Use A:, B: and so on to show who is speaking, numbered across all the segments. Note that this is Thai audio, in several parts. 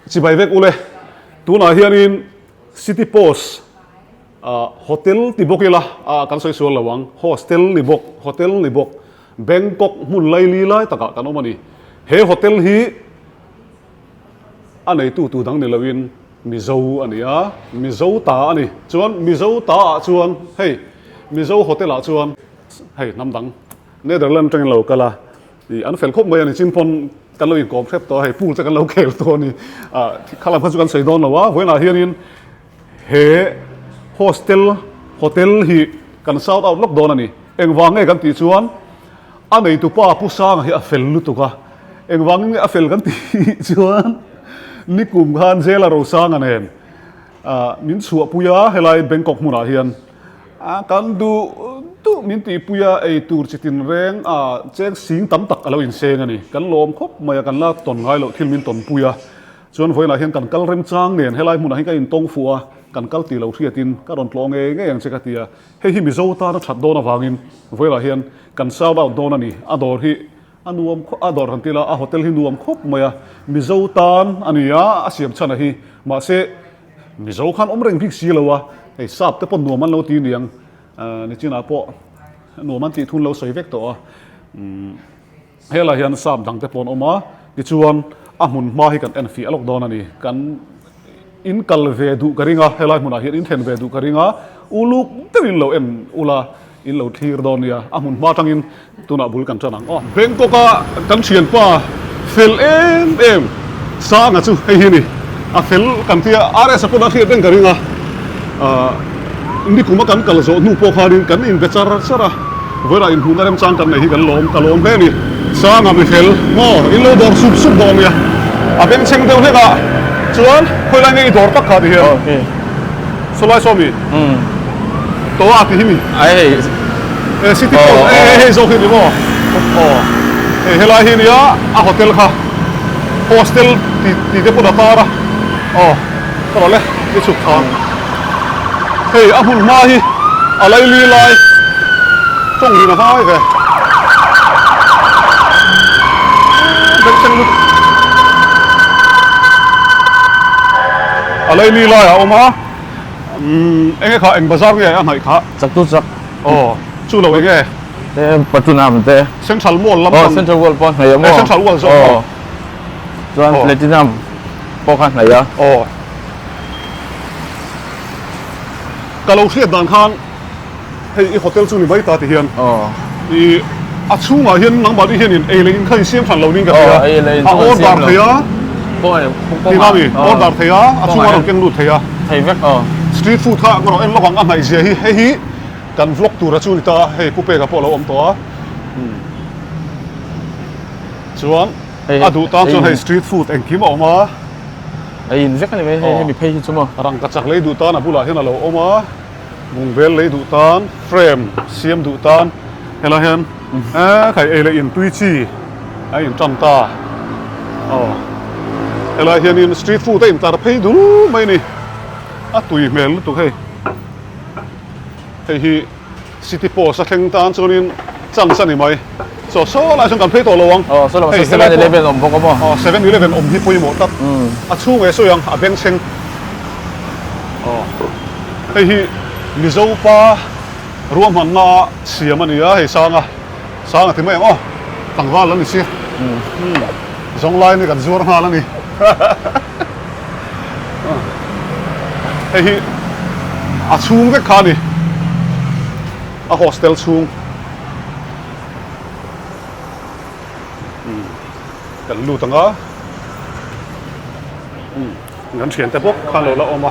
A: chỉ bài vek ule tu na hian in city post hotel ti bokila kan soi sual lawang hostel ni bok hotel ni bok Bangkok mun lai li lai taka kan omani he hotel hi anei tu dang ni lawin mizo ania mizo ta ani chuan mizo ta chuan hei mizo hotel a chuan hei namdang Netherlands teng lo kala i an fel khop mai ani chimpon kan lo in kom khep to hei pool cha kan lo khel to ni khala pha chu kan sei don lo wa hoina hian in he hostel hotel hi kan shout out lok don ani engwang nge kan ti chuan anei tu pa pu sang hi a fel lu tu ka engwang nge a fel kan ti chuan ni kum khan zela ro sang anen min chu puya helai Bangkok muna hian kan du tu min ti puya ei tur chitin reng chek sing tam tak alo in seng ani kan lom khop maya kan la ton ngai lo thil min ton puya chuan voina hian kan kal rem chang nen helai muna hi ka in tong fuwa kan kal ti lo thriatin ka ron tlong nge yang chekatia hei hi mi zo ta na that dona wangin voila hian kan shout out don ani ador hi anuam ador hantila a hotel hi nuam khop maya mi zo tan ania asiam chana hi ma se mi zo khan omreng phik si lowa hei sap te pon nuam an lo ti niang ni china po nuam an ti thun lo soi vek to hela hian sam dang te pon oma ti chuan a mun ma hi kan en fi alok don ani kan in kal ve du karinga helai muna hian in then ve du karinga uluk tewin lo en ula in lo thir don ya amun ma tangin tuna bul kan chanang Bangkok kan thian pa fel em sa nga chu hei hi ni a fel kan tia are sa pona thir den karinga ni kuma kan kal zo nu po kharin kan in bechar sara vera in hunarem chang kan nei hi kan lom be ni sa nga mi fel mo in lo dor sup don ya a ben cheng deu heka chuan khoi lai nei dor tak kha di hian okay solai somi to a ti hi mi
B: ai
A: city post hey zo hi ni mo helai hi ni a hotel kha hostel ti de pona tara tara le ni chu kha hey a hun ma hi alai li lai chong ri na hai ve ben chen lu alai li lai oma enge kha eng bazar nge a ngai kha
B: chak
A: chu lo nge
B: te patunam te
A: central mall lam
B: central mall pon này mo
A: central mall zo
B: chuan platinum po khan này ya
A: kalau hriat dan khan hei i hotel chu ni bai ta ti hian i a chunga hian nang ba di hian in ei lein khai siam than lo ning ka a order theya
B: poi
A: ti na mi order theya a chunga ro keng lu theya
B: thei vek
A: street food kha ngoro en lawang a ngai zia hi hei kan vlog tu ra chu ni ta hei pupe ka po lo om to chuan a du ta chu hei street food eng kim oma
B: ai in vek ani me he mi phei chu mo
A: rang ka chak lei du ta na bula hian lo oma mung bel lei du tan frame siam du tan hela hian khai ei le in tui chi ai in tam ta hela hian in street food te in tar phei du mai ni a tui mel tu hei hei hi city post a thleng tan chuanin chang sa ni mai so lai chung kan phei to lawang
B: so lo 7-Eleven om bok mo
A: 7-Eleven om hi poi mo tak a chung e so yang a beng cheng hei hi mizo pa ruam man na siam ani a hei sanga ti mai tangwa lan ni si zong lai ni kan zuar ha lan ni hei hi a chung ve kha ni a hostel chung kan lu tanga ngan thian te bok khan lo la oma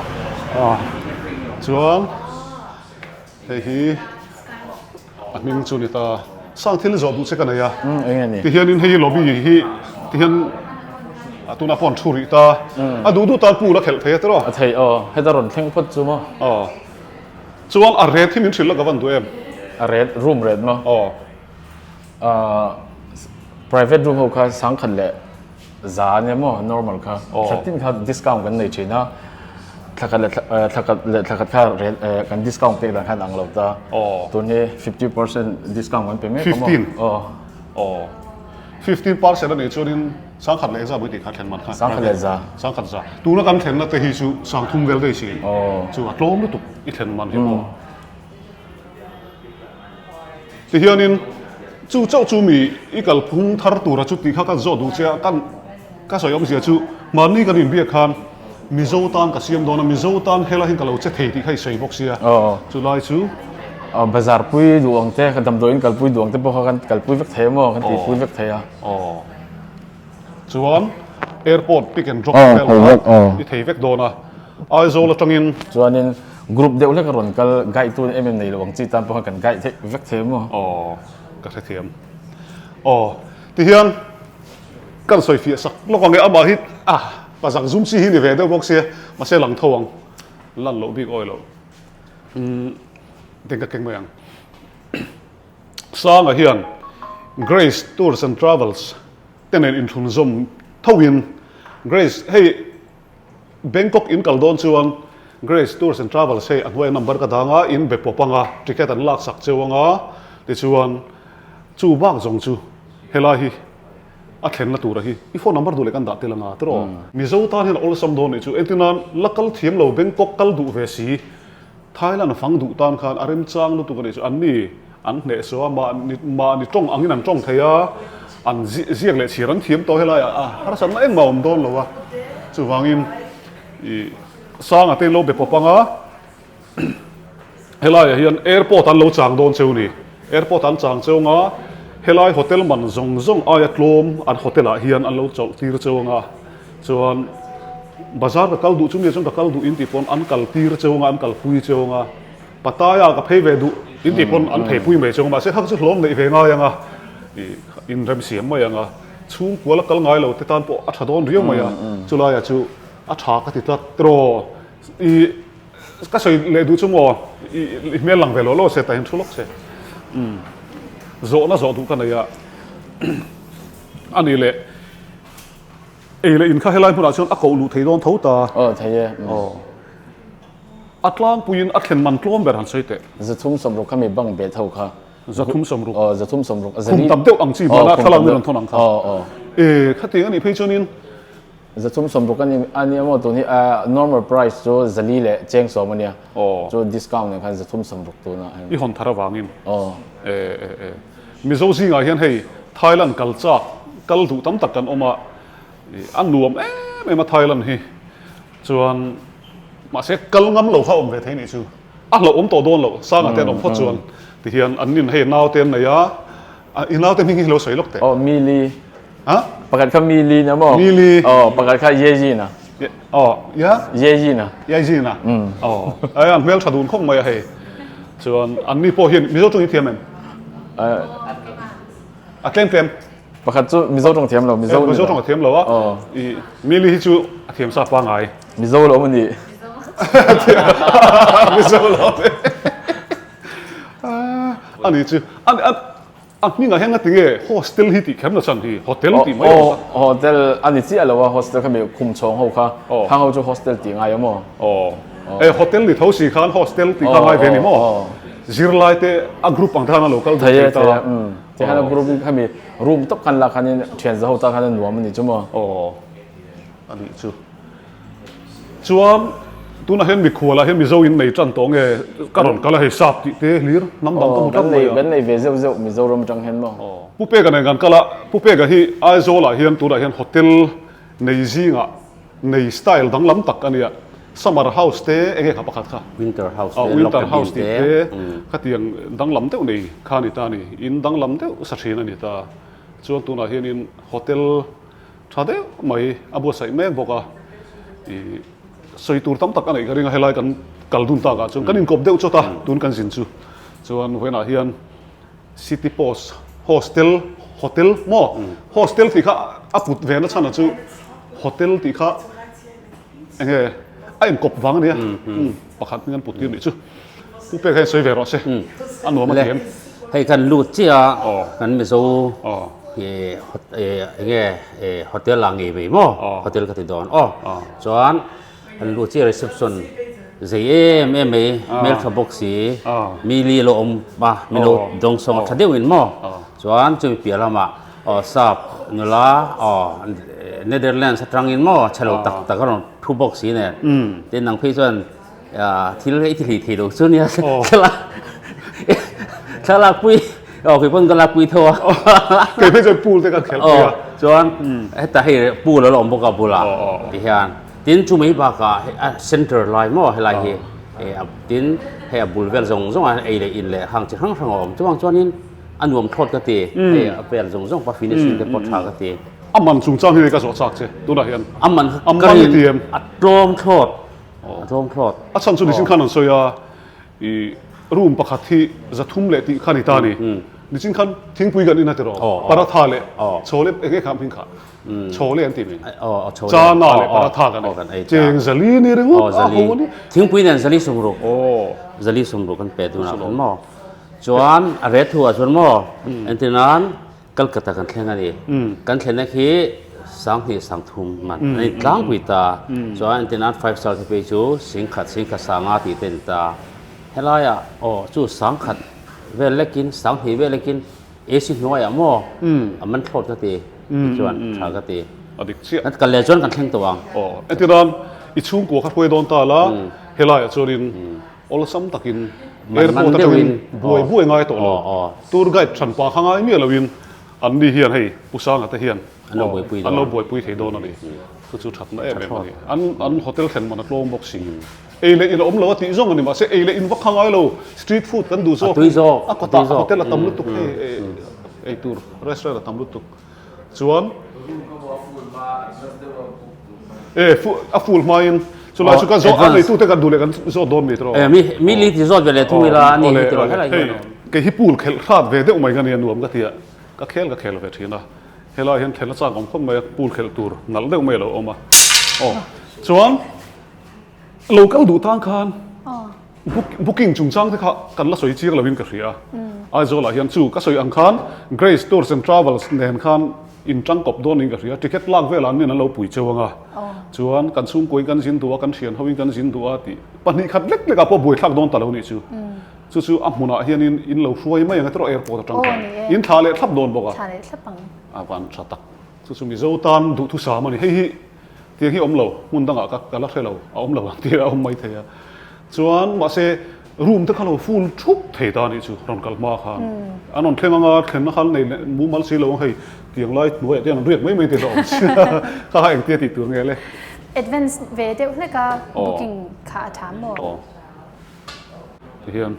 A: chuan hei hi aming chu ni ta sang thil zo du che kan ya
B: engani
A: ti hian in hei lobby hi ti hian atuna pon thuri ta adu ta pu la khel the tro
B: thei hedaron thleng phot chu mo
A: chuan a red hi min thil la gawan du em
B: a red room red mo private room ho kha sang khan le za ne mo normal kha thatin kha discount kan nei thina thakat kha kan discount te la khan ang lo ta to ne 50% discount kan pe me
A: 15 15% อันนี้ช่วงนี้สังขัดเลยจะไม่ติดขัดแข่งมันค่ะ
B: สังขัดเลยจ้ะ
A: สังขัดจ้ะตัวนักการแข่งนั่นแต่ฮิชูสังทุ่มเวลได้สิ
B: อ๋อ
A: จู่อัดล้มด้วยตุกอีแข่งมันเห็นบ่ที่เฮียนินจู่เจ้าจู่มีอีกลพุ่งทาร์ตัวจุดที่เขาก็จอดูเจ้ากันก็สอยอมเสียจู่มันนี่กันอินเบียคันมิโซตันกับเสียมโดนมิโซตันเฮลัยหินกับเราเจ็ดเทที่ให้ใส่บ็อกเสีย
B: อ๋อ
A: จู่ไล่จู่
B: บาซาร์ปุยดวงเต้กันทำตัวอินกัลปุยดวงเต้พวกกันกัลปุยเวกเทมกันตีปุยเวกเทีย
A: อ๋อส่วนแอร์พอร์ตปิกแอนด์ดรอป
B: อ๋อ
A: เวล
B: ผมว่าอ๋อ
A: ที่เทเวกโดนอ่ะไอ้โซลจังอิน
B: ส่วนนี้กลุ่มเดียวเล็กกระรอนกันไกด์ตัวเอ็มเอ็มในหลวงจีตันพวกกันไกด์เวกเทม
A: อ๋อก็เทียมอ๋อที่เฮียนกันสวยฟีสักลูกของเงี้ยอาบาฮิตภาษาซุ่มซีฮินเวเดอร์บ็อกเสียมาเสียหลังทวงลั่นโลบิ๊กออยล์แล้วเด็กก็เก่งมาอย่างสร้างเฮียน Grace Tours and Travels เต้นในอินทุนซมทวิน Grace ให้ Bangkok in กัลโดนชวน Grace Tours and Travels ให้อันว่านัมเบอร์กระดังอินเบปปังทิเกตันลักสักเจ้าวงที่ชวนจูบ้างจงจูเฮลาฮีอัดเห็นละตัวระฮีอีโฟนัมเบอร์ดูเลยกันดัดที่ละงาตรอมิโซตานเห็นอลซัมโดนจูเอ็นตินันลักกัลเทียมเราเบงกอกกัลดูเวสีไทยแลนด์ฟังดูตานขันอาริมจางลุตุกันจูอันนี้อันเนี่ยสัวมานี่จ้องอันนี้นั่นจ้องเทียอันเสียงเลยเสียรันเทียมโตเฮลาฮาร์สันนั่นเองมาอมโดนหรอวะจูวางินสร้างอันเตโลเบปปังเฮลาเฮียนแอร์พอร์ตอันเราจางโดนเชวนี่แอร์พอร์ตอันจางเชวงาเฮลายโฮเทลมันซงอายัดลมอันโฮเทลเฮียนอันเราจอดตีร์เชวงาส่วนบาซาร์กับกัลดูชุ่มเย็นกับกัลดูอินติปอนอันกัลตีร์เชวงาอันกัลพุยเชวงาปัตตายากับเพย์เวดูอินติปอนอันเพย์พุยเมเชวงาเสียหักจุดล้มในเวงายังอินเรมเสียมมายังชูกัวละกัลไงเราติดตามปออัฐดอนเรียวมายังจุลายาจูอัฐากติดตัดตรอก็ใช้เลดูชั่วโมงเมื่อหลังเวลาเราเสร็จแต่เห็นทุลกเสร็จโจน่าโจดูกันเลยอันนี้เลยเลยอินข้าให้ไล่พวกเราชนอักกูลูเทโดนเท่าตา
B: เทีย
A: อัดล่างปุยนอัดเข็นมันกล้มแบบหันใส่เตะ
B: จะทุ่มสมรุปเขามีบังเบ็ดเท่าค่ะ
A: จะทุ่มสมรุป
B: จะทุ่มสมรุป
A: คุมตับเดียวอังจีมานะถ้าเราไม่ลงทุนอังคาข้าตีอันนี้พี่ชนิน
B: จะทุ่มสมรุปกันนี่อันนี้ว่าตัวนี้normal price จะจะลีเล่เจงสองมันเนี่ยจะ discount เนี่ยคันจะทุ่มสมรุปตัวน่ะ
A: อีหอนทาระวางินมิโซซิงอ่ะเห็นให้ไทยแลนด์กัลจ้ากัลดูตั้มตักกันออกมาอันรวมไม่มาไทยแลนด์ฮีส่วนมาเสกกัลงำเราเข้าอมเวทีนี่ชูเราอมตัวโดนเราสร้างแต่อมพอจวนที่เห็นอันนี้ให้นาวเต็มเลยอีนาวเต็มนี่เราสวยลูกเตะ
B: มิลีประกาศค่ามิลีนะมั้ง
A: มิลี
B: ประกาศค่าเยจีนะเยจีนะ
A: อันเมลชาดูนคงไม่ให้ส่วนอันนี้พอเห็นมิโซตรงนี้เทียมมันเต็ม
B: ประกาศจูมิโซตรงเทียมเรามิโซ
A: ตรงเทียมเรามิลีจูเทียมซาปางไง
B: มิโซเรามันดี
A: มิโซเราอันนี้จูอันนี้ไงเห็นกันถึงโฮสเทลฮิตแคมป์ละสันทีโฮเทลที่ไม่
B: โฮเทลอันนี้ที่อะไรวะโฮสเทลเขามีคุมชงเขาค่ะทางเขาจะโฮสเทลที่ไงมั้ง
A: โฮเทลที่เขาสี่ขันโฮสเทลที่เขาไงเป็นมั้งจิรไลเตะกรุ๊ปอังทานาโลกัล
B: ที่ที่ฮันกรุ๊ปเขามีรูมตับกันละคันนี้เชียนจะเขาตั้งคันนี้หนัวมันนี่จุ๊มั้ง
A: อันนี้จวนตัวนั้นเห็นมีขวดละเห็นมีโซอินในจันทงกระดอนก็เลยให้สับที่เตะลีร์น้ำดำต้อง
B: กันเลยเป็นในเวเซลมีโซรมจังเห็นมั้ง
A: ผู้เป้กันในกันก็ละผู้เป้กันที่ไอโซละเห็นตัวละเห็นโฮเทลในซิงะในสไตล์ดังล้ำตักอันนี้ซัมเมอร์เฮาส์เตะเองครับประคัตค่ะ
C: วินเตอร์เฮาส์
A: วินเตอร์เฮาส์เตะขัดยังดังล้ำเตะนี่ข้านี่ตานี่อินดังล้ำเตะสักทีนั่นนี่ตาจวนตัวนั้นเห็นอินโฮเทลชาเดไม่อาบัวใส่แม่บอกว่าสวยตัวตั้มตักอันไหนก็เรียกให้ไล่กันกัลดุนตากจนกันอินกบเดียวจุดตาตุนกันสินจูจวนเวลาเฮียนซิตี้โพสโฮสเทลมั่วโฮสเทลที่ข้าอัปุดเวนัชนะจูโฮเทลที่ข้าไอ้กบวังเนี่ยประคัตเงินปุดยืนนี่จูผู้เป็นให้สวยเวรอสิอันหัวมันเห็น
C: ให้กันลูดเจ้ากันไม่สู้โฮเทลหลังเอวีมั่วโฮเทลกัตติดอนจวนลูดเจ้ารีเซพชันเสียเมลขับบ็อกซี่มีลีโลอมมามีโลดงสองทัดเดียวอินมั่วจวนจะมีเปลี่ยนละมาซาบ นุลาอ๋อเนเธอร์แลนด์สตรังอินหม้อฉลองตักก็ลองทูบ็อกสีเนี่ยเต้นหนังพี่ส่วนที่เรียกที่ดูส่วนนี้ฉลาปุยคือเพิ่งก็ลาปุยทัว
A: เคยไปจอยปูแต่ก็แข็งเลย
C: จวนแต่ให้ปูแล้วลองบอกกับปูละที่เห็นตินจูไม่บอกกับเซ็นเตอร์ไลน์หม้อให้ไลน์ตินให้บุลเวลซงไอ้เลยอินเลยห่างจากห่างอมจวนนี้อันรวมทอดกติให้เวลซงปะฟินิชเดปอร์ทากติ
A: มันสูงจังที่ก็สอดสักใช่ดูได้เห็น
C: มัน
A: ก็เตรียม
C: รวมทอด
A: ฉันสุดที่สิ่งขันนั่นสอยรูมประคัตที่จะทุ่มเละที่ขันตานี่ดิฉันคันทิ้งปุยกันนี่นะเถอะปาราธาเล่โชเล่เอกคำพิงขาโชเล่อันที่มีจานาเล่ปาราธากันเจงซาลีนี่เรื่องว่า
C: ทิ้งปุยนั่นซาลีสมรุซาลีสมรุกันเป็ดตัวนั้นหม้อจวนเรทัวจวนหม้ออันที่นั้นกัลกัตตากันแข่งกันดีกันแข่งนั่นคือสังทุ่มมันในกลางวิตาจวนอันที่นั้น5 star ที่ไปจูสิงขัดสังอาทิตย์เต็นตาเฮล่าจูสังขัดเวลเล็กินสังหีเวลเล็กินสิน้อยหม้อมันทอดกติจวนชากตินั่นกันเลยจวนกันแข่งตัว
A: อันที่นั้นอีช่วงกูขัดคุยโดนตาละเฮล่าจวนอลซัมตักินเอร์พอร์ตจะวินบุยง่ายตัวละตัวไกด์ฉันปาข้างไอ้เมียละวินอันนี้เฮียนให้ผู้สร้างอัตเฮียน
C: อันเราบุ
A: ยปุยเทโดนอะไรคือจุดถัดนั่นเองอันโฮเทลเข็นมันนักโลมบ็อกซิ่งเลยอินอมเราติจงอันนี้มาเสเลยอินวักข้างไอ้เราสตรีทฟู้ดกันดูโซ่ก็ตาโฮเทลละตำลุตุกตัวรีสอร์ทละตำลุตุกส่วนฟูลมาอินสุดท้ายสุดก็โซ่อันนี้ตู้เตกันดูเลยกันโซ่โดนมิตร
C: มีลิที่โซ่ไปเลยทุกเวลานี่มิตรอะไร
A: แค่ฮิปูลเขลขาดเวเดอร์ไม่กันเนี่ยนวมก็เทียก็เขลเวทีนะเฮล่าเห็นเทนละจากของคนมาปูลเขลตูร์นั่นเรื่องไม่เราออกมาส่วนเราก็ดูทางคานบุกิ้งจุงจังที่กันละสวยจีกเราวินกับเสียไอ้โจละเห็นจู่ก็สวยอังคาร Grace Tours and Travels เนี่ยคานอินจังกับโดนอินกับเสียทิเก็ตลากเวลานี่นั่นเราปุ๋ยเจ้าไงส่วนกันซุ่มกุยกันสินตัวกันเชียนเขาวิ่งกันสินตัวที่ปัจจุบันเล็กๆกับพวกบุยทักโดนตลอดนี่จู่อ่ะมุนอ่ะเฮียนินอินเราช่วยไม่ยังไงตัวแอร์พอร์ตจังกันอินทาเลทับโดนบอกอ่ะ
D: ทาเลทับปัง
A: วันชาตักจู่มีเจ้าตันดูทุสามันนี่เฮ้ยที่ที่อมเรามุนตั้งอ่ะกันลักเทเราอมเราที่อมไม่เทียส่วนมาเสรูมที่เขาฟูลชุบเทตานี่จู่รอนกัลมาขันอันนั้นเท่งงาเข็นขันในมุมมัลซีเราให้เตียงไล่หน่วยเตียงเรียกไม่ติดหรอกข้าให้เตียติดตัวไงเลย
D: Advance เวเดียวนี่ก็ booking ขาถามหมด
A: เฮียน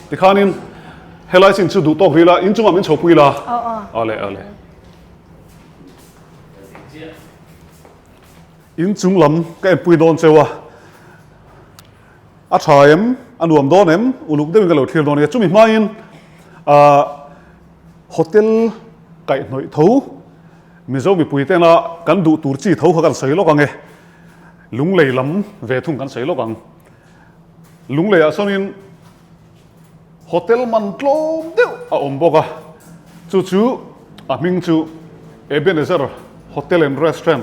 A: ที่ข้านินเฮลัยสินสุดตกรีละอินจุ่มมันชอบปุยละเอาเลยอินจุ่มลำก็เอ็มปุยโดนเซวะอาชายเอ็มอันรวมโดนเอ็มอุลุกเดินกันเหล่าเที่ยวโดนเนี่ยจุ่มอีกไม่อินโฮเทลไก่หน่อยเท่ามิโซมีปุยเต้นละกันดูตูร์จีเท่าเขากันใส่โลกังเงลุงเลยลำเวทุ่งกันใส่โลกังลุงเลยส่วนนี้โฮเทลมันกลมเดียวอมบอกจู่มิงจู่เอเบนเซอร์โฮเทลแอนด์รีสอร์ท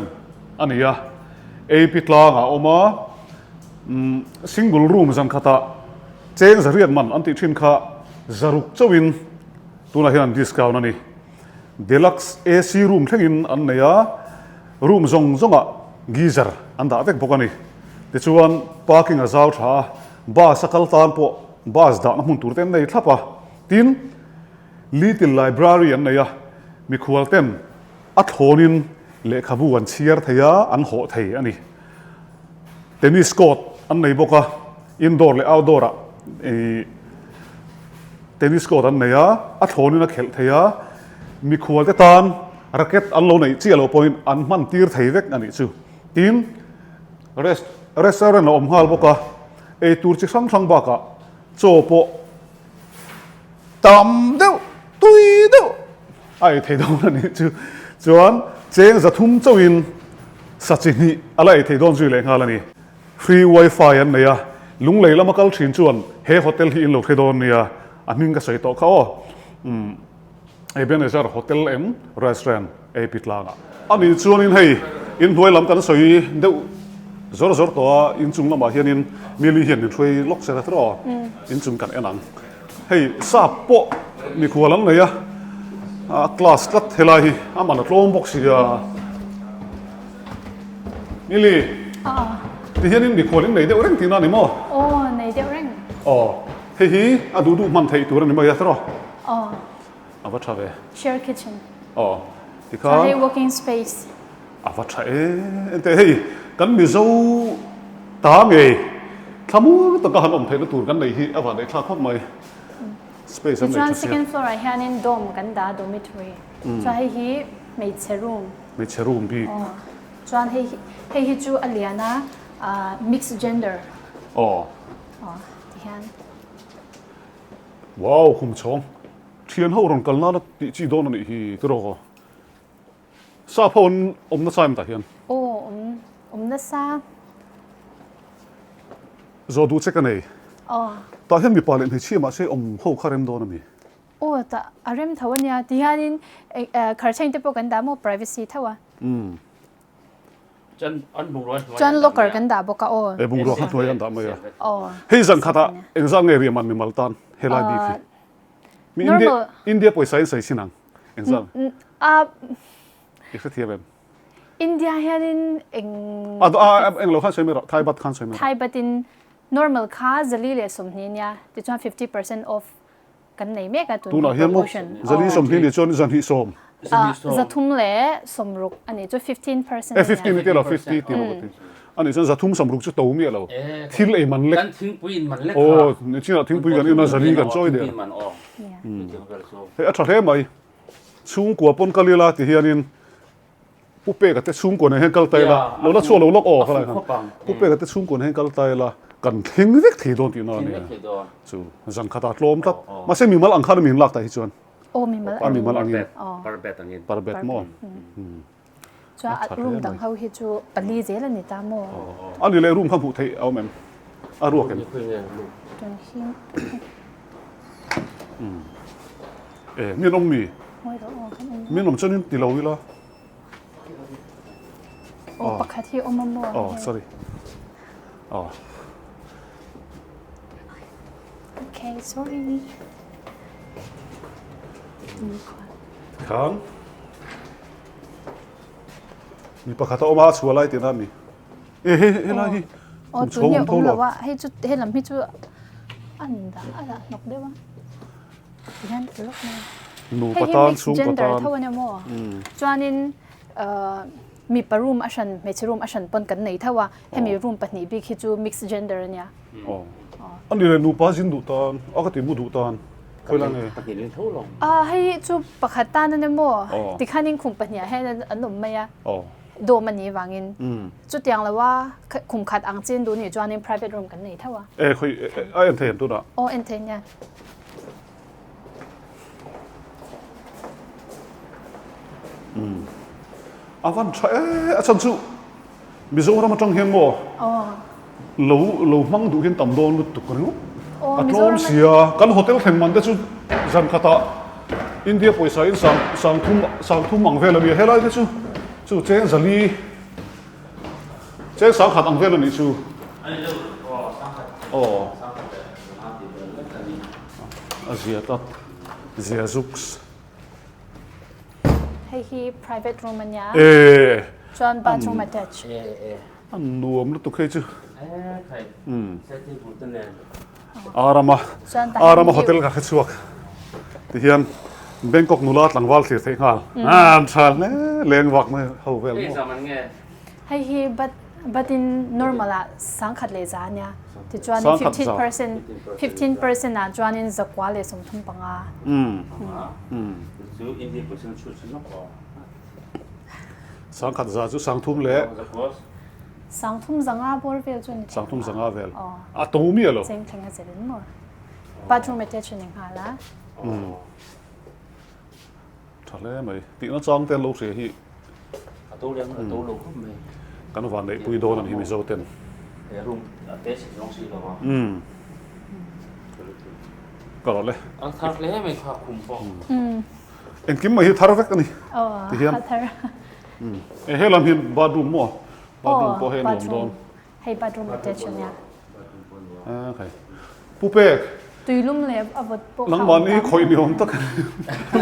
A: อันนี้ปิดลางออกมาซิงเกิลรูมจังคตาเจนจะเรียกมันอันที่ชินข้าจะรุกเจ้าวินตัวนั้นเห็นดิสคาวนั่นนี่เดลักซ์เอซีรูมเท่ากินอันนี้รูมจงกีเซอร์อันดับเด็กพวกนี้แต่ชวนพาร์กิ้งอาซาวช้าบาสกัลตานพวกบาสด่านมุ่งตัวเต็นในทับอ่ะทีนลิติลไลบรารีอันนี้มีควอลเต็นอัดโหนินเล็กขบวนเชียร์เทียอันโหเทียอันนี้เทนนิสโคร์ตอันนี้บอกว่าอินดอร์หรือเอาท์ดอร์อะเทนนิสโคร์ตอันนี้อัดโหนินนักเขลเทียมีควอลเต็นรักเก็ตอันโลนี่เชียร์เราพอยอันมันตีร์เทียเวกอันนี้จู่ทีนเรสเซอร์นอมฮาลบอกว่าตัวจิกสังบักโจโปตำเดียวตุยเดียวไอ้เทดอนนี่จวนเจงจะทุ่มเจ้าอินสัจจินีอะไรเทดอนจุยเลยงานนี่ฟรีไวไฟอันนี้ลุงเลยแล้วมาคัลชินจวนเฮโฮเทลที่อินโลเทดอนนี่อันนี้ก็ใส่ต่อเขาเป็นเจ้าโฮเทลรีสอร์ทปิดลางอันนี้จวนอินให้อินด้วยลำกันสวยเดียวจอร์ตัวอินจุงละมาเฮียนินมีลีเฮียนช่วยล็อกเสร็จแล้วอินจุงกันเอ็นัง hey sa po mi khualang nei a class kat helai hi amana tlom box ya nili ti hianin mi khualin nei de reng tina ni mo
D: nei deuh reng
A: hei hi adu du man thei tur ni ma ya tro ava thave
D: share kitchen
A: ti
D: so
A: kha
D: hey working space
A: ava tha ente hei kan mi zo ta nge thamu to ka han om thei na tur kan nei hi ava nei thla khop mai space am nei
D: chuan
A: thla
D: second floor ah hianin dom kan da dormitory so hey hi meiche room
A: me cherum bi
D: chuan hey hi chu aliana mixed gender ti hian
A: wow khum chong thian ho ron kalna na ti chi don ni hi tro ko sa phone om na saim ta hian
D: na sa
A: zo du che ka nei ta hian mi palin hi chi ma se om ho kharem don mi
D: ta arem thawanya ti hianin kharchain te po kan da mo privacy thawa chuan locker kan da boka
A: e bung ro khat noi an da ma ya hei zang khata exam area man mi maltan helai bi fi mi india poisa sai sinang exam ikha thiam
D: India hianin eng
A: lo khan sai me thai bat khan sai me
D: Thai batin normal kha zali le somni nya ti chuan 50% off kan nei me ka
A: tu na hian mo zali som hi ni chon zan hi som
D: zathum le somruk ani chu 15%
A: 15 te la 50 ti lo ti ani san zathum samruk chu to mi lo thil ei man lek
C: kan thing puin man lek
A: ni china thing pui kan ina zali kan choi de he a tha he mai chung kwa pon kalila ti hianin pupe ka te chung ko ne hen kal tai la lo na chu lo lok o khala kan pupe ka te chung ko ne hen kal tai la kan thing vek thi don ti na ni chu zan khata tlom tak ma se mi mal ang khar min lak ta hi chuan
D: mi mal
A: angin
C: parbet
A: mo
D: cha room dang hau hi chu pali zel ani ta mo
A: ani le room kham pu thei au mem a ruak em mi nom mi mi nom chanin ti lo wi la
D: pakhat hi mo
A: sorry
D: okay sorry
A: khang mi pakhata oma chualai ti na mi he la hi
D: tu ni la wa he chu he lam hi chu anda ala nok de wa yan lok na
A: nu patan chung
D: gender
A: patan
D: thawan mo chuanin mi parum ashan me chirum ashan pon kan nei thawa he mi room pahni bi khi chu mixed gender ania
A: ani le nu pa jin du tan akati mu du tan khoilang e
D: hei chu pakhat tan ne mo tikhanin khum pahnia he anum maya do mani wangin chu tiang lawa khum khat ang chen du ni chuanin private room kan nei thawa
A: khoi ai an then tu da
D: en then nya
A: avan tha a chan chu mizoram atang hian mo lo mang du hian tam don lut tu kan atlom sia kan hotel theng man de chu zan khata india poisa in sang thum mang vel ani helai de chu chen zali chen sang khat ang vel ani chu azia ta zia zux
D: hei hi private room ania chuan bathroom attached
A: an nuam lu tu khei chu
C: setting putan le
A: arama hotel ka khachuak ti hian bangkok nulat langwal thir thei ngal thal ne leng wak me ho vel mo
D: hei hi but in normal sang khat le za nya ti chuan 15% na chuan in zakwa le som thum panga
C: chu indi person chu no ko
A: sang khat za chu sang thum le
D: sang thum zanga bor vel chu ni
A: sang thum zanga vel a to mi alo
D: same thing as it more bathroom attached ning hala
A: thale mai ti na chang ten lo se hi
C: to leng to lo ko mai
A: kan van nei pui don an hi mi zo ten
C: room attached long si lo
A: ka le
C: ang thar le mai kha khum po
A: en kim mai hi thar vek ani ti hian helam hin bathroom mo bathroom po hen lom don
D: hey bathroom attached nya
A: okay pupek
D: ตุยลุ่มเล็บเอาบทปก
A: หลังวันนี้คอยนิยมตัก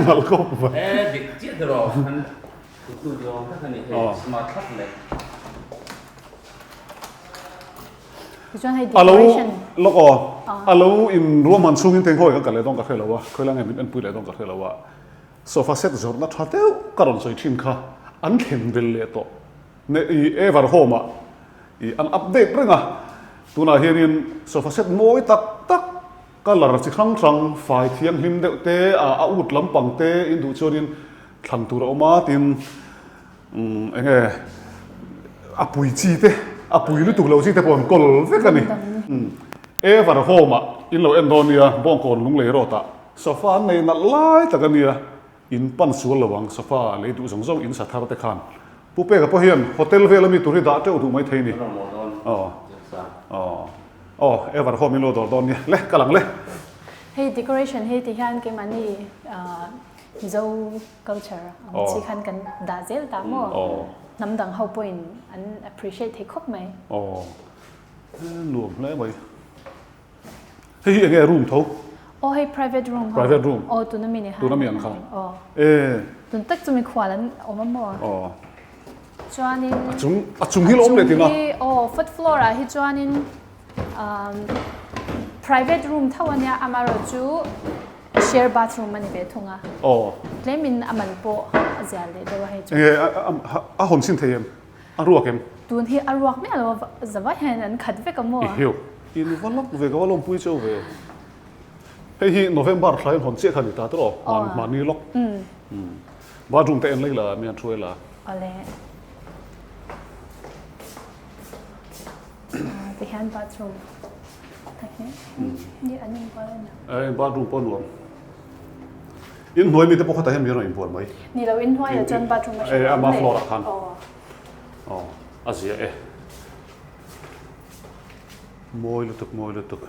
A: มัลก็ไป
C: เด็กเจี๊ยดรอมันตัวเดียวถ้าคนนี้สมาร์ททับเลย
D: จวนให้
A: อาลู
D: decoration
A: แล้วก็อาลูอินรวมมันซูมินเต็งห้อยกันเลยต้องกับเธอแล้ววะเคยแล้วไงมันปุยเลยต้องกับเธอแล้ววะโซฟาเซ็ตจอดนัดทัดเต้าการอนสอยชิมค่ะอันเข็มเดลเลโตเนี่ยเอเวอร์โฮมอ่ะอันอัปเดตเรื่องอ่ะตัวน่าเห็นโซฟาเซ็ตมวยตักก็หลังจากครั้งฝ่ายเทียงหิมเดเตอาอุดลำปังเตอินดูจอดินทันตัวเรามาตินเองอาปุยจีเตอาปุยรู้ตัวเราจีเตปอนกอลเฟกันนี่เอฟาร์โฮมอ่ะอินเราเอ็นโดเนียบ้องคนลุงเลยรอตะโซฟาในนั่นไล่ตะกันเนี่ยอินปันสวนระวังโซฟาเลยดูสงอินสัตว์ทาร์เตคานผู้เป้กับพ่อเฮียนโฮเทลเวลมีตัวที่ด่าเจ้าถูกไหมเทนี่เอฟาร์โฮมิโลดอร์ดอนเนี่ยเละกำลังเละ
D: ให้ decoration ให้ที่ฮันเกมันนี่มิโซ culture ที่ฮันกันดาเซลตามอ่ะน้ำดังเขาpointอัน appreciate ให้ครบไหม
A: รวมแล้วไหมเฮ้ยยังไงรูมเท่า
D: ให้ private room
A: private room
D: ตัวนั้นมีเนี่ย
A: ตัวนั้นมีอันเขา
D: ตัวตึกจะมีขวานแล้วมันบ่จวนนี้
A: จุงที่ล้มเลยทีน่ะ
D: fourth floorอ่ะที่จวนนี้private room เท่านี้อามาโรจู share bathroom มันนี่เป็นทุ่งอ่ะเล่มินอามันโปอาเจียเลยเดี๋ยวให้จู
A: หอนสินเทียมรัวเข็ม
D: ตัวที่อรัวไม่อะไรจะว่าเห็นอันขัดเวกับมั่ว
A: อินวันลักเวกับว่าลมปุยเจ้าเวเฮ้ยโนเวมบาร์คลายหอนเจี๊ยขันตาตลอดมันนี่ล็อกบาร์รูมเต็มเลยล่ะมีอันช่วยล่ะ
D: อะไรที่ฮันบาร์รูมนี่อันนี้ก็เลยนะ
A: บาร์รูมปนวมอินหน่วยมีแต่พวกเขาแต่เห็นมีอะไรอินปวดไหม
D: นี่เราอินหน่วยจนบาร์รูม
A: มาฟลอร์คันอาเซียมวยลุตุก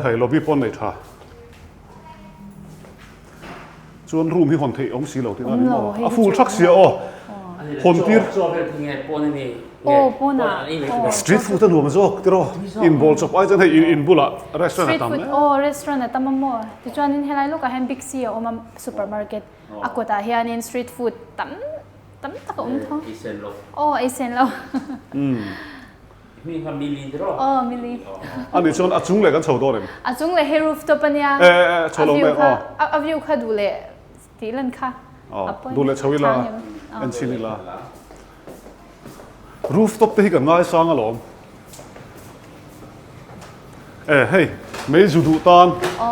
A: ให้ล็อบบี้ปนในท่าส่วนรูมที่หอนเที่องสีเหล่าที่นั่นนี่ฟูลชักเสียคนที่
C: จอเป็นยังไงปนนี่
D: ปนอ่ะ
A: สตรีทฟู้ดนั่นหัวมันจอกที่รออินบอลช็อปไอ้จังให้อินบุละร้านอาหารตั้ม
D: ร้านอาหารตั้มมั่วที่จวนนี้เฮลัยลูกกับเฮมบิ๊กซีมาซูเปอร์มาร์เก็ตอากูตาเฮียนินสตรีทฟู้ดตั้มตะกุ่มท้อง
C: อีเซนโล
D: อีเซนโล
C: มีความมิลลิดรอ
D: มิลลิ
A: อันนี้ชนอาจุงเลยกันโชว์ตัวเลย
D: อาจุงเลยเฮรูฟตัวปัญญา
A: โชว์ลงไป
D: อาวิวค่ะดูเลยตีลันค่ะ
A: ดูเลยชวิลาเอ็นชินิลารูฟท็อปที่กันง่ายสร้างอารมณ์เฮ้ยไม่จุดตาน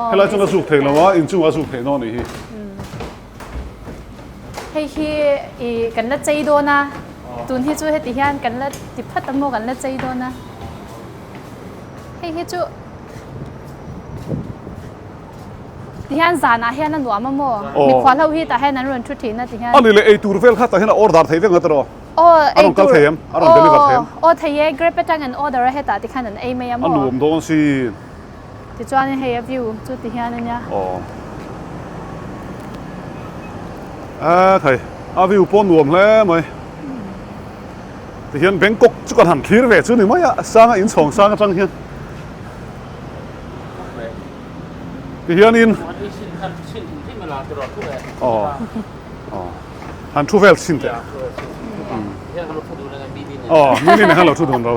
A: ให้เราจะมาสุกเทนแล้ววะอินจุงมาสุกเทนนอนนี่
D: ให้ที่กันละใจโดนะตุนที่จู่ให้ติฮันกันละติพัดตะโมกันละใจโดนะให้จู่ติฮันจานะให้นั่นหนัวมะโมมีความเล่าที่แต่ให้นั้นรวนทุทีนะติฮัน
A: อันนี้เลยไอตูร์เฟลค่ะแต่ให้น่ะออร์ดาร์เทปยังไงตัวอันนั้นก็เทียมอันนั้นเดลิเวอร์เทียม
D: เทียเกรปตังอันออเดอร์ให้แต่ติฮันนั้นไอไม่ยาม
A: อันนู้นโดนสิ
D: ติจวนให้วิวจู่ติฮันนั่นเนี่ย
A: ใครวิวปนรวมแล้วไหมแต่เห็นแบงกอกจุกันหันคลีร์เวชนี่ไหมอะสร้างอินสองสร้างจังเห็นแต่เห็นอินหันทูเวลสินเตะนี่นี่ฮัลโหลทุกคนเรา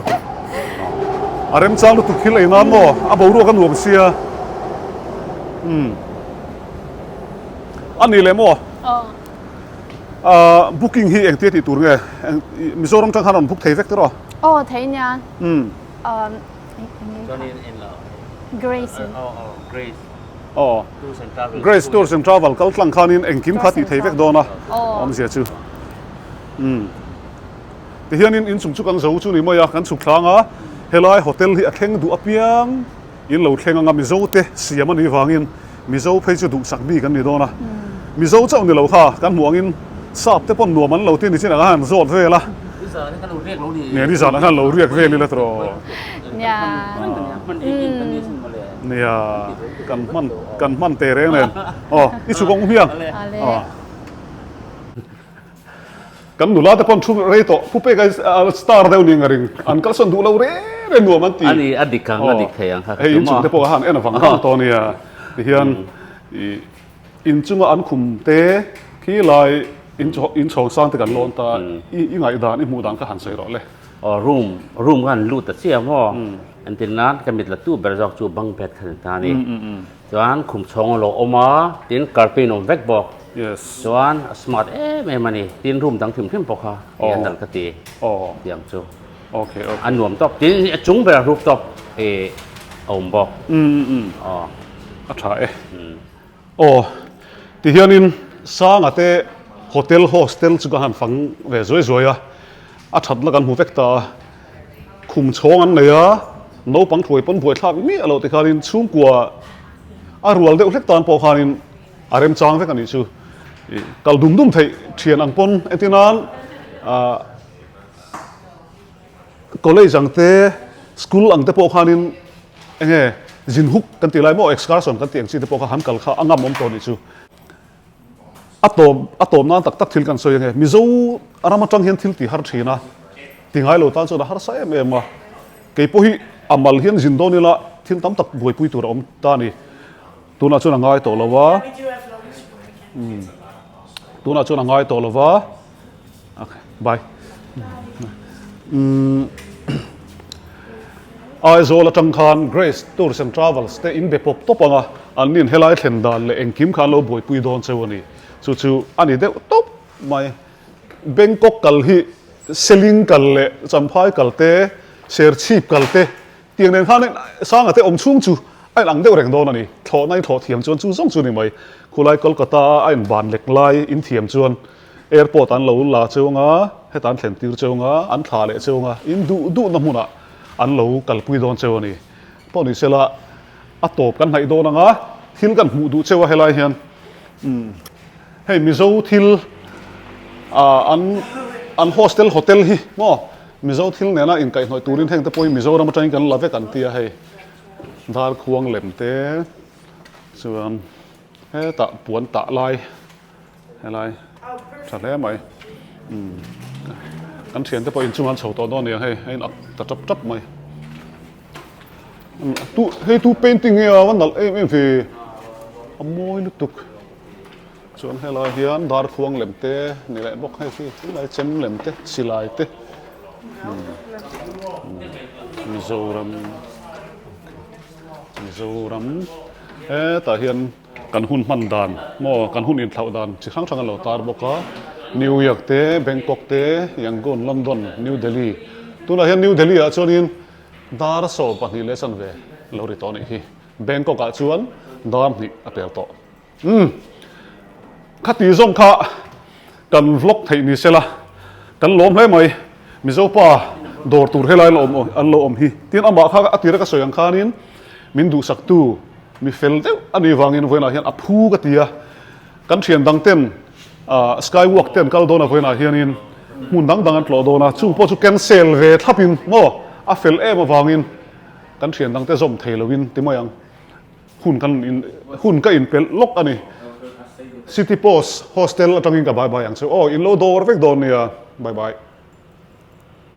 A: อารมณ์จ้างลุตุคิลเลยนั่นโม่บ่รู้กันรวมเสียอันนี้เลยโม่booking ที่เองที่ตัวไงมิโซรำจังขนาดบุกเทฟเฟกต์หรอ
D: เทเนี่ยGrace
A: Grace Tours and Travel ก็หลังคานี้เองคิมพัดที่เทฟเฟกต์โดนนะมันเสียชื่อที่เฮียนี่อินสุงจุกันเจ้าจู่นี่ไม่อยากกันสุขทางอ่ะเฮลัยโฮเทลที่แข่งดูอัพยังอินเราแข่งงานมิโซเตะเสียมันนี่ฟังอินมิโซเพย์จะดูสักบีกันนี่โดนนะมิโซเจ้านี่เราค่ะกันห่วงอินทราบแต่ปนหนัวมันเราที่นี่ที่ไหนกันโซดเวล่ะเนี่ยที่สารกันเราเรียกเวลี่ละตัว
D: เนี่ย
A: กันมันเตะเรงเลยอีสุกงเพียง kan nula te pon thu rei to pupe ga star deu ni ngaring an kal son du lo re nuam man ti
C: ani adikang adik thayang ha
A: hei in chung te po han en awang kan to nia ti hian in chunga an khum te khi lai in chho sang te kan lon ta i ngai dan i mu dan ka han sei ro le
C: room kan lut ta sia mo antinan kamit la tu berzok chu bang pet khan ta ni chuan khum chong lo oma tin carpet om vek bok
A: yes
C: chuan smart me mani tin room dang thim thim pokha yan dal ka ti diam chu
A: okay
C: an nuam top tin chung ber rooftop om bok
A: a tha e ti hianin sang ate hotel hostel chu han phang ve zoi zoi a that la kan hu vek ta khum chong an neya no pang thloi pon buai thak mi alo te khanin chung kwa a rual deuh hlek tan po khanin arem chang vek ani chu kal dum thei thian ang pon etinan college ang te school ang te po khanin enge jin huk kan ti lai mo excursion kan tiang chi te po kha han kal kha angam om to ni chu atom nan tak thil kan soi nge mizo arama tang hian thil ti har thina tingai lo tan chu har sa em em ma ke po hi amal hian jin do ni la thil tam tak buaipui tur om ta ni tuna chu na ngai to lawa tuna chu na ngai to lawa okay bye ai zo la tang khan Grace Tours and Travels te in be pop topanga an nin helai thlen dan le engkim khan lo buaipui don chewani chu ani de top mai Bangkok kal hi selling kal le champhai kal te share chip kal te tiang nen khan sang ate om chung chu ai lang deuh reng don ani tho nai tho thiam chuan chu zong chu ni mai khulai Kolkata ai ban lek lai in thiam chuan airport an lo la cheunga hetan thlen tir cheunga an thla le cheunga in du na hmuna an lo kal pui don chewani poni sela a top kan hai don anga thil kan hmu du chewa helai hian hei mizo thil an hostel hotel hi mo mizo thil nena in kai noi turin heng te poi mizo ram atang kan lave kan tia hei dar khuang lem te chuan he ta puan ta lai helai thale mai kan thian te poi in chungan chho to don ni hei ein ta chap mai tu painting ya wan dal em fi amoi lutuk chuan helai hian dar khuang lem te ni lai bok hai fi lai chem lem te silai te Mizoram ta hian kan hun man dan mo kan hun in thlau dan chi khang thang lo tar boka New York te Bangkok te Yangon London New Delhi tuna hian New Delhi a chuanin dar so pani lesson ve lo ri to ni hi Bangkok a chuan dar ni a pel to khati zong kha kan vlog thei ni sela kan lom hle mai mizo pa dor tur helai lo om an lo om hi tin ama kha atira ka soyang khanin min duhsaktu mi fel deuh ani wangin voina hian a phu ka tia kan thian dang ten skywalk ten kal dona voina hianin mun dang an tlo dona chu po chu cancel ve thapin mo a fel em awangin kan thian dang te zom theilowin timayang hun ka in pel lok ani City Post Hostel atangin ka bye bye ang so in lo dor vek don nia bye bye